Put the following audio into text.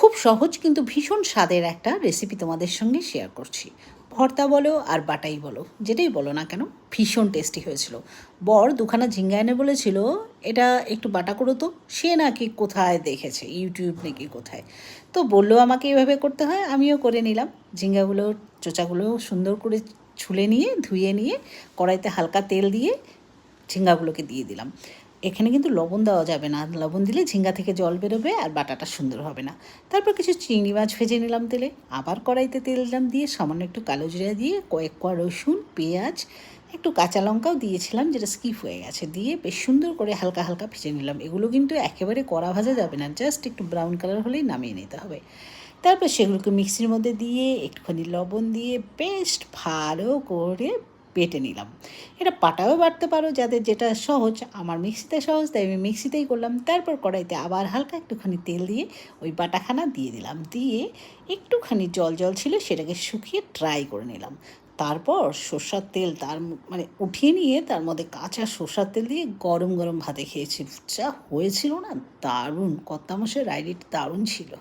খুব সহজ কিন্তু ভীষণ স্বাদের একটা রেসিপি তোমাদের সঙ্গে শেয়ার করছি। ভর্তা বলো আর বাটাই বলো, যেটাই বলো না কেন, ভীষণ টেস্টি হয়েছিল। বর দুখানা ঝিঙ্গা এনে বলেছিল এটা একটু বাটা করো তো। সে নাকি কোথায় দেখেছে, ইউটিউব নাকি কোথায়, তো বললো আমাকে এভাবে করতে হয়, আমিও করে নিলাম। ঝিঙ্গাগুলো চোচাগুলো সুন্দর করে ছুলে নিয়ে ধুয়ে নিয়ে কড়াইতে হালকা তেল দিয়ে ঝিঙ্গাগুলোকে দিয়ে দিলাম। এখানে কিন্তু লবণ দেওয়া যাবে না, লবণ দিলে ঝিঙ্গা থেকে জল বেরোবে আর বাটাটা সুন্দর হবে না। তারপর কিছু চিংড়ি মাছ ভেজে নিলাম তেলে, আবার কড়াইতে তেল দিলাম, দিয়ে সামান্য একটু কালো জিরা দিয়ে কয়েক কোয়া রসুন, পেঁয়াজ, একটু কাঁচা লঙ্কাও দিয়েছিলাম যেটা স্কিপ হয়ে গেছে, দিয়ে বেশ সুন্দর করে হালকা হালকা ভেজে নিলাম। এগুলো কিন্তু একেবারে কড়া ভাজা যাবে না, জাস্ট একটু ব্রাউন কালার হলেই নামিয়ে নিতে হবে। তারপর সেগুলোকে মিক্সির মধ্যে দিয়ে একটুখানি লবণ দিয়ে পেস্ট ভালো করে বেটে নিলাম। এটা পাটাও বাটতে পারো যাদের যেটা সহজ, আমার মিক্সিতে সহজ তাই আমি মিক্সিতেই করলাম। তারপর কড়াইতে আবার হালকা একটুখানি তেল দিয়ে ওই বাটাখানা দিয়ে দিলাম, দিয়ে একটুখানি জল জল ছিল সেটাকে শুকিয়ে ড্রাই করে নিলাম। তারপর সর্ষার তেল মানে উঠিয়ে নিয়ে তার মধ্যে কাঁচা সর্ষার তেল দিয়ে গরম গরম ভাতে খেয়েছি, যা হয়েছিল না, দারুণ। কর্তামশাইয়ের আইডিয়াটা দারুণ ছিল।